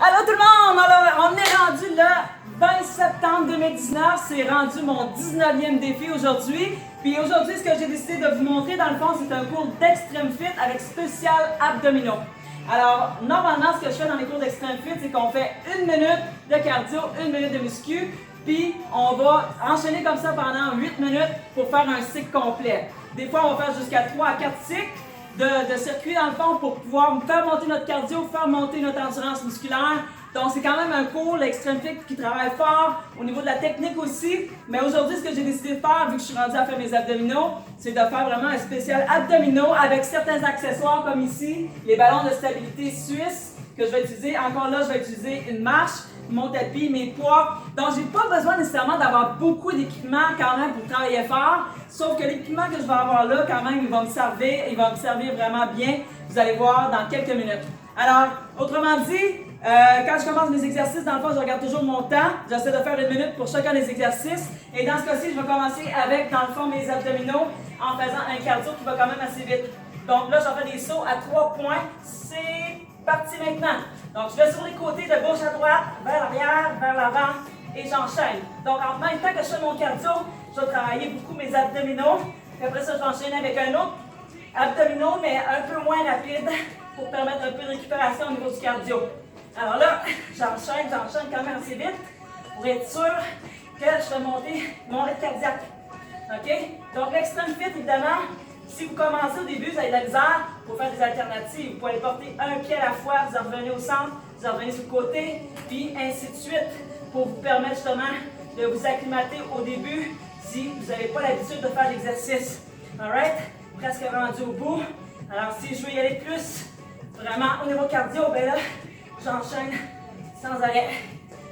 Allô tout le monde! Alors, on est rendu le 20 septembre 2019. C'est rendu mon 19e défi aujourd'hui. Puis aujourd'hui, ce que j'ai décidé de vous montrer, dans le fond, c'est un cours d'Extreme Fit avec spécial abdominaux. Alors, normalement, ce que je fais dans les cours d'Extreme Fit, c'est qu'on fait 1 minute de cardio, 1 minute de muscu, puis on va enchaîner comme ça pendant 8 minutes pour faire un cycle complet. Des fois, on va faire jusqu'à 3 à 4 cycles de circuit dans le fond pour pouvoir faire monter notre cardio, faire monter notre endurance musculaire. Donc c'est quand même un cours, l'Extreme Fit, qui travaille fort au niveau de la technique aussi. Mais aujourd'hui, ce que j'ai décidé de faire, vu que je suis rendue à faire mes abdominaux, c'est de faire vraiment un spécial abdominaux avec certains accessoires comme ici, les ballons de stabilité suisses que je vais utiliser. Encore là, je vais utiliser une marche, mon tapis, mes poids. Donc, j'ai pas besoin nécessairement d'avoir beaucoup d'équipement quand même pour travailler fort. Sauf que l'équipement que je vais avoir là, quand même, il va me servir vraiment bien. Vous allez voir dans quelques minutes. Alors, autrement dit, quand je commence mes exercices, dans le fond, je regarde toujours mon temps. J'essaie de faire 1 minute pour chacun des exercices. Et dans ce cas-ci, je vais commencer avec, dans le fond, mes abdominaux en faisant un cardio qui va quand même assez vite. Donc là, j'en fais des sauts à 3 points. C'est parti maintenant. Donc, je vais sur les côtés de gauche à droite, vers l'arrière, vers l'avant et j'enchaîne. Donc, en même temps que je fais mon cardio, je vais travailler beaucoup mes abdominaux. Puis après ça, je vais enchaîner avec un autre abdominaux, mais un peu moins rapide pour permettre un peu de récupération au niveau du cardio. Alors là, j'enchaîne quand même assez vite pour être sûr que je fais monter mon rythme cardiaque. OK? Donc, l'Extreme Fit, évidemment, si vous commencez au début, vous avez de la misère pour faire des alternatives. Vous pouvez aller porter un pied à la fois, vous en revenez au centre, vous en revenez sur le côté, puis ainsi de suite, pour vous permettre justement de vous acclimater au début si vous n'avez pas l'habitude de faire l'exercice. Alright? Presque rendu au bout. Alors, si je veux y aller plus, vraiment au niveau cardio, ben là, j'enchaîne sans arrêt.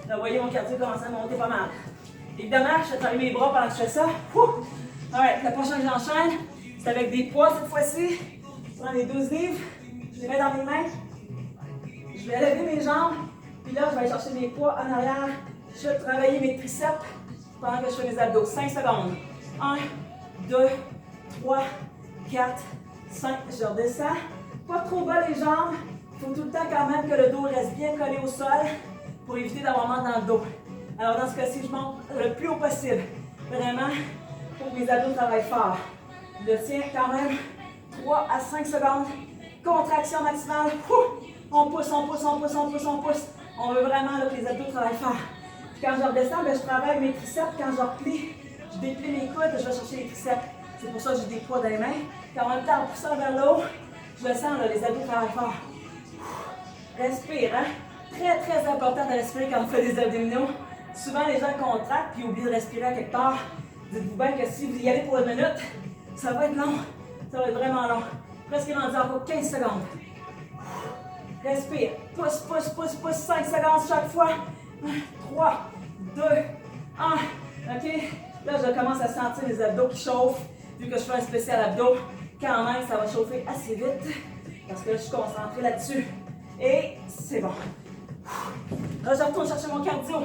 Là, vous voyez, mon cardio commence à monter pas mal. Évidemment, je vais travailler mes bras pendant que je fais ça. Alright, la prochaine que j'enchaîne, c'est avec des poids cette fois-ci. Je prends les 12 livres, je les mets dans mes mains. Je vais lever mes jambes, puis là, je vais aller chercher mes poids en arrière. Je vais travailler mes triceps pendant que je fais mes abdos. 5 secondes. 1, 2, 3, 4, 5. Je redescends. Pas trop bas les jambes. Il faut tout le temps quand même que le dos reste bien collé au sol pour éviter d'avoir mal dans le dos. Alors dans ce cas-ci, je monte le plus haut possible. Vraiment, pour que mes abdos travaillent fort. Je le tiens quand même 3 à 5 secondes. Contraction maximale. On pousse, on pousse, on pousse, on pousse, on pousse. On veut vraiment là, que les abdos travaillent fort. Puis quand je redescends, ben, je travaille mes triceps. Quand je replie, je déplie mes coudes et je vais chercher les triceps. C'est pour ça que j'ai des poids dans les mains. Puis en même temps, en poussant vers le haut, je le sens, là, les abdos travaillent fort. Respire, hein? Très, très important de respirer quand on fait des abdominaux. Souvent, les gens contractent puis oublient de respirer à quelque part. Dites-vous bien que si vous y allez pour 1 minute, ça va être long. Ça va être vraiment long. Presque rendu encore 15 secondes. Respire. Pousse, pousse, pousse, pousse. 5 secondes chaque fois. 3, 2, 1. OK? Là, je commence à sentir les abdos qui chauffent. Vu que je fais un spécial abdos, quand même, ça va chauffer assez vite. Parce que là, je suis concentrée là-dessus. Et c'est bon. Là, je retourne chercher mon cardio.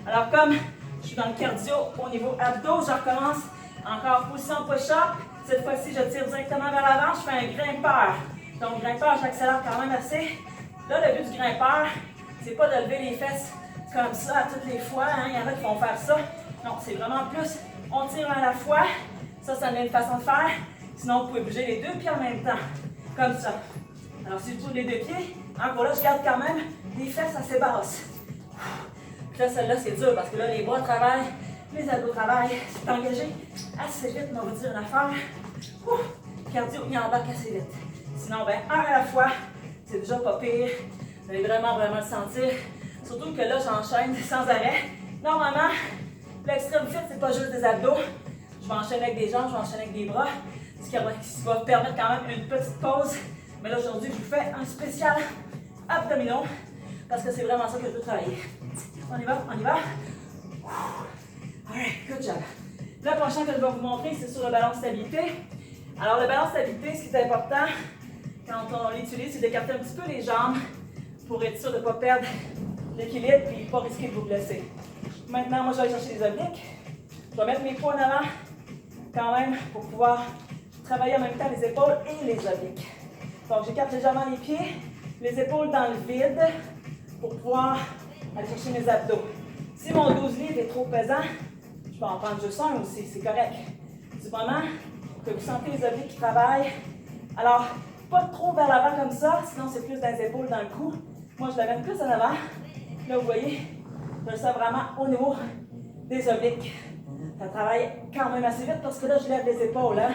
Alors, comme je suis dans le cardio au niveau abdos, je recommence encore position push-up. Cette fois-ci, je tire directement vers l'avant. Je fais un grimpeur. Donc, grimpeur, j'accélère quand même assez. Là, le but du grimpeur, c'est pas de lever les fesses comme ça à toutes les fois. Hein. Il y en a qui vont faire ça. Non, c'est vraiment plus, on tire à la fois. Ça devient une façon de faire. Sinon, vous pouvez bouger les 2 pieds en même temps. Comme ça. Alors, si je bouge les 2 pieds, encore là, je garde quand même des fesses assez basses. Puis là, celle-là, c'est dur parce que là, les bras travaillent, les abdos travaillent. C'est engagé assez vite, mais on va dire une affaire. Cardio, il embarque assez vite. Sinon, ben, un à la fois, c'est déjà pas pire. Vous allez vraiment, vraiment le sentir. Surtout que là, j'enchaîne sans arrêt. Normalement, l'Extreme Fit, c'est pas juste des abdos. Je vais enchaîner avec des jambes, je vais enchaîner avec des bras. Ce qui va permettre quand même une petite pause. Mais là, aujourd'hui, je vous fais un spécial abdominaux parce que c'est vraiment ça que je veux travailler. On y va, on y va. Alright, good job. Le prochain que je vais vous montrer, c'est sur le ballon de stabilité. Alors, le ballon de stabilité, ce qui est important quand on l'utilise, c'est d'écarter un petit peu les jambes pour être sûr de ne pas perdre l'équilibre et ne pas risquer de vous blesser. Maintenant, moi, je vais aller chercher les obliques. Je vais mettre mes poids en avant quand même pour pouvoir travailler en même temps les épaules et les obliques. Donc, j'écarte légèrement les pieds, les épaules dans le vide pour pouvoir aller chercher mes abdos. Si mon 12 livres est trop pesant, je peux en prendre juste un aussi, c'est correct. Du moment que vous sentez les obliques qui travaillent, alors pas trop vers l'avant comme ça, sinon c'est plus dans les épaules, dans le cou. Moi, je l'amène plus en avant. Là, vous voyez, je le sens vraiment au niveau des obliques. Ça travaille quand même assez vite parce que là, je lève les épaules. Hein.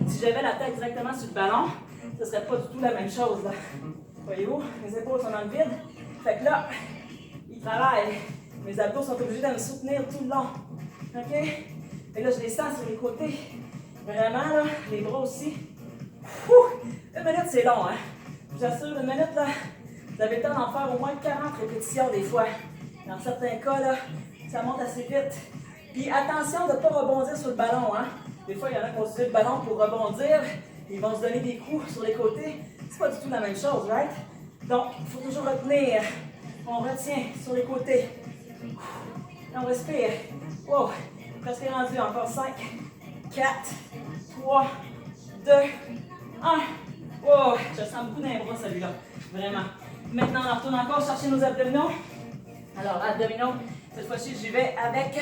Si j'avais la tête directement sur le ballon, ce ne serait pas du tout la même chose. Là. Voyez-vous, mes épaules sont dans le vide. Fait que là, ils travaillent. Mes abdos sont obligés de me soutenir tout le long. OK? Et là, je les sens sur les côtés. Vraiment, là, les bras aussi. Ouh! Une minute, c'est long, hein? Je vous assure, une minute, là, vous avez le temps d'en faire au moins 40 répétitions des fois. Dans certains cas, là, ça monte assez vite. Puis attention de ne pas rebondir sur le ballon, hein? Des fois, il y en a qui vont utiliser le ballon pour rebondir. Ils vont se donner des coups sur les côtés. C'est pas du tout la même chose, right? Donc, il faut toujours retenir. On retient sur les côtés. Et on respire. Wow! Presque rendu. Encore 5, 4, 3, 2, 1. Wow! Je sens beaucoup dans les bras, celui-là. Vraiment. Maintenant, on retourne encore chercher nos abdominaux. Alors, abdominaux, cette fois-ci, j'y vais avec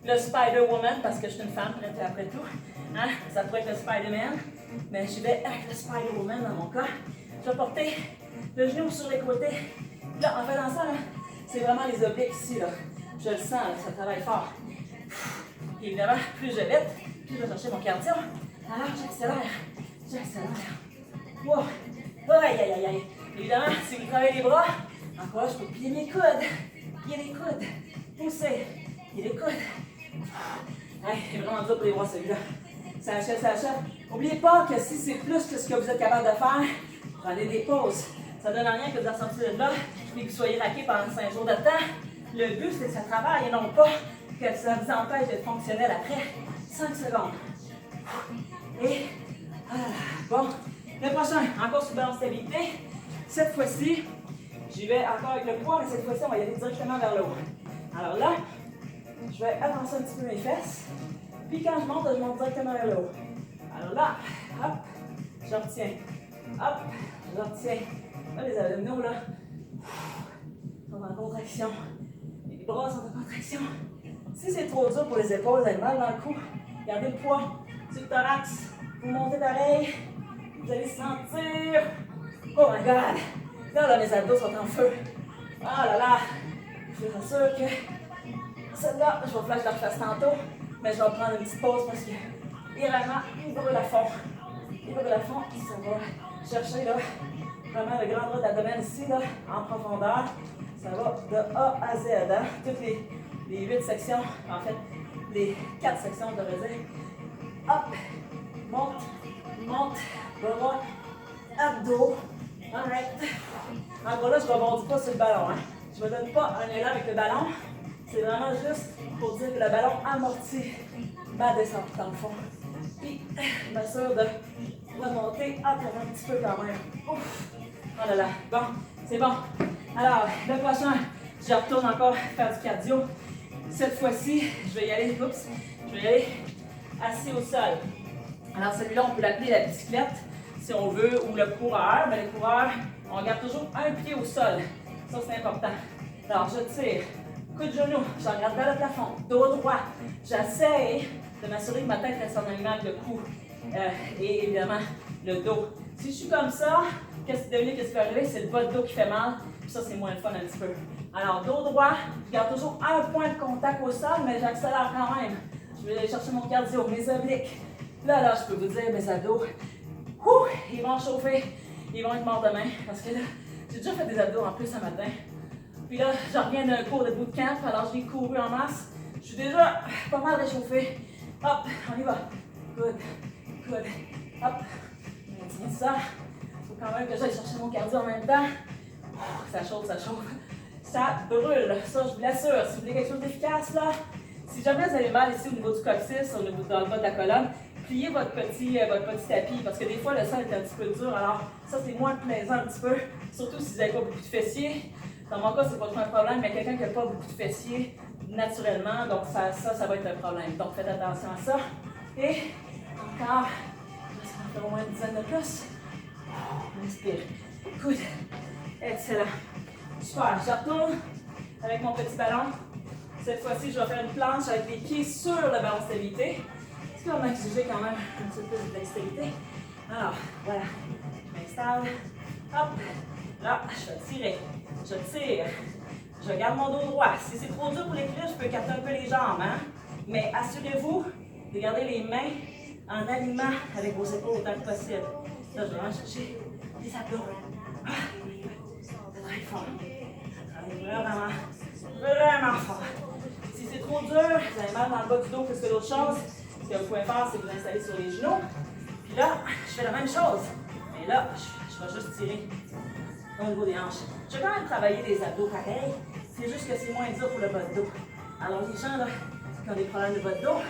le Spider-Woman parce que je suis une femme, après tout. Hein? Ça pourrait être le Spider-Man, mais j'y vais avec le Spider-Woman dans mon cas. Je vais porter le genou sur les côtés. Là, en faisant ça, c'est vraiment les obliques ici. Là. Je le sens, là, ça travaille fort. Et évidemment, plus je vais vite, plus je vais chercher mon cardio. Alors, j'accélère. Wow! Aïe, aïe, aïe, aïe. Évidemment, si vous travaillez les bras, encore, je peux plier mes coudes. Plier les coudes. Pousser. Plier les coudes. C'est vraiment dur pour les bras, celui-là. Ça achève, ça achève. N'oubliez pas que si c'est plus que ce que vous êtes capable de faire, prenez des pauses. Ça ne donne rien que de vous ressortir de là et que vous soyez raqué pendant 5 jours de temps. Le but, c'est que ça travaille et non pas que ça vous empêche d'être fonctionnel après 5 secondes. Et bon, le prochain, encore sous balance stabilité. Cette fois-ci, j'y vais encore avec le poids, mais cette fois-ci, on va y aller directement vers le haut. Alors là, je vais avancer un petit peu mes fesses. Puis quand je monte directement vers le haut. Alors là, hop, je retiens. Hop, je retiens. Là, les abdominaux, là, sont en contraction. Les bras sont en contraction. Si c'est trop dur pour les épaules, vous avez mal dans le cou, gardez le poids sur le thorax. Vous montez pareil. Vous allez sentir. Oh my God! Là, mes abdos sont en feu. Ah là là! Je suis sûre que celle-là, je vais falloir que je la refasse tantôt, mais je vais prendre une petite pause parce que vraiment, il brûle à fond. Il brûle à fond, ça va chercher là, vraiment le grand bras d'abdomen ici, là, en profondeur. Ça va de A à Z, hein? Toutes les 8 sections, en fait, les 4 sections, je devrais dire. Hop! Monte, bras, abdos. Alright. Encore là, je ne rebondis pas sur le ballon. Hein? Je ne me donne pas un élan avec le ballon. C'est vraiment juste pour dire que le ballon amortit ma descente dans le fond. Puis, je m'assure de remonter encore un petit peu quand même. Ouf. Oh là là. Bon, c'est bon. Alors, le prochain, je retourne encore faire du cardio. Cette fois-ci, je vais y aller assis au sol. Alors, celui-là, on peut l'appeler la bicyclette, si on veut, ou le coureur. Mais le coureur, on garde toujours un pied au sol. Ça, c'est important. Alors, je tire. Coup de genou, je regarde vers le plafond. Dos droit. J'essaie de m'assurer que ma tête reste en alignement avec le cou. Et évidemment, le dos. Si je suis comme ça, qu'est-ce qui peut arriver? C'est le bas de dos qui fait mal. Puis ça, c'est moins le fun un petit peu. Alors, dos droit, je garde toujours un point de contact au sol, mais j'accélère quand même. Je vais aller chercher mon cardio, mes obliques. Là, je peux vous dire, mes abdos, ils vont chauffer, ils vont être morts demain. Parce que là, j'ai déjà fait des abdos en plus ce matin. Puis là, je reviens d'un cours de bootcamp, alors j'ai couru en masse. Je suis déjà pas mal réchauffée. Hop, on y va. Good. Hop, on tient ça. Il faut quand même que j'aille chercher mon cardio en même temps. Ça chauffe. Ça brûle, ça je vous l'assure. Si vous voulez quelque chose d'efficace là, si jamais vous avez mal ici au niveau du coccyx, dans le bas de la colonne, pliez votre petit tapis, parce que des fois le sol est un petit peu dur, alors ça c'est moins plaisant un petit peu, surtout si vous n'avez pas beaucoup de fessiers. Dans mon cas, c'est pas trop un problème, mais quelqu'un qui n'a pas beaucoup de fessiers naturellement, donc ça va être un problème. Donc faites attention à ça. Et encore, ça va faire au moins une dizaine de plus. Inspire. Good. Excellent. Super, je retourne avec mon petit ballon. Cette fois-ci, je vais faire une planche avec les pieds sur le ballon de stabilité. Ce qui va m'exiger quand même un petit peu de dextérité. Alors, voilà. Je m'installe. Hop. Là, je vais tirer. Je tire. Je garde mon dos droit. Si c'est trop dur pour l'équilibre, je peux écarter un peu les jambes. Hein? Mais assurez-vous de garder les mains en alignement avec vos épaules autant que possible. Là, je vais vraiment chercher les abdos. Ah, très fort. Vraiment, vraiment fort. Si c'est trop dur, vous avez mal dans le bas du dos plus que l'autre chose, ce que vous pouvez faire, c'est vous installer sur les genoux. Puis là, je fais la même chose. Mais là, je vais juste tirer au niveau des hanches. Je vais quand même travailler les abdos pareil. C'est juste que c'est moins dur pour le bas de dos. Alors les gens là, qui ont des problèmes de bas de dos,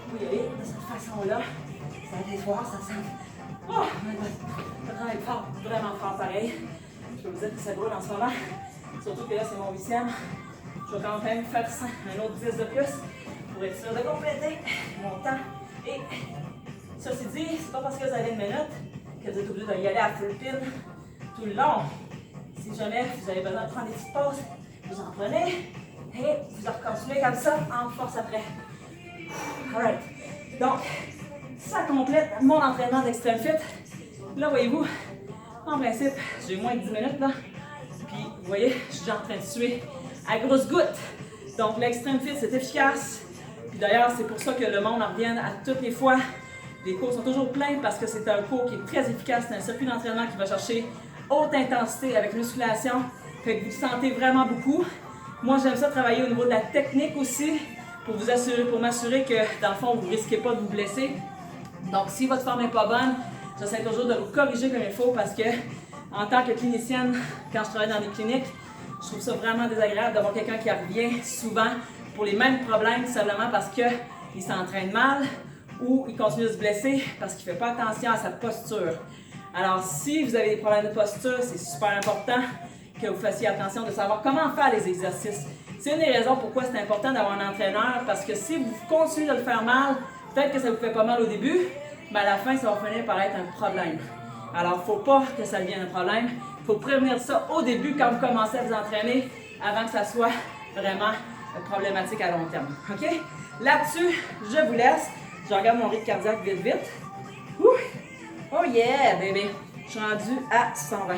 vous y allez de cette façon-là. Ça va les voir, ça sent. Oh my god! Ça travaille fort, vraiment fort pareil. Je peux vous dire que ça brûle en ce moment. Surtout que là, c'est mon 8e. Je vais quand même faire un autre 10 de plus pour être sûr de compléter mon temps. Et ceci dit, c'est pas parce que vous avez une minute que vous êtes obligé d'y aller à full pin tout le long. Si jamais vous avez besoin de prendre des petites pauses, vous en prenez et vous continuez comme ça en force après. Alright. Donc, ça complète mon entraînement d'Extreme Fit. Là, voyez-vous, en principe, j'ai moins de 10 minutes là. Puis, vous voyez, je suis déjà en train de suer à grosses gouttes. Donc, l'Extreme Fit, c'est efficace. Puis d'ailleurs, c'est pour ça que le monde en revient à toutes les fois. Les cours sont toujours pleins parce que c'est un cours qui est très efficace. C'est un circuit d'entraînement qui va chercher haute intensité avec musculation. Fait que vous sentez vraiment beaucoup. Moi, j'aime ça travailler au niveau de la technique aussi pour vous assurer, pour m'assurer que, dans le fond, vous ne risquez pas de vous blesser. Donc, si votre forme n'est pas bonne, j'essaie toujours de vous corriger comme il faut parce que, en tant que clinicienne, quand je travaille dans des cliniques, je trouve ça vraiment désagréable d'avoir quelqu'un qui revient souvent pour les mêmes problèmes, tout simplement parce qu'il s'entraîne mal ou il continue de se blesser parce qu'il ne fait pas attention à sa posture. Alors, si vous avez des problèmes de posture, c'est super important que vous fassiez attention de savoir comment faire les exercices. C'est une des raisons pourquoi c'est important d'avoir un entraîneur, parce que si vous continuez de le faire mal, peut-être que ça vous fait pas mal au début, mais à la fin, ça va finir par être un problème. Alors, il ne faut pas que ça devienne un problème. Il faut prévenir ça au début quand vous commencez à vous entraîner, avant que ça soit vraiment problématique à long terme. OK? Là-dessus, je vous laisse. Je regarde mon rythme cardiaque vite, vite. Ouh! Oh yeah, bébé! Je suis rendue à 120.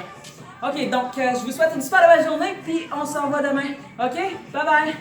OK, donc je vous souhaite une super belle journée, puis on s'en va demain. OK? Bye bye!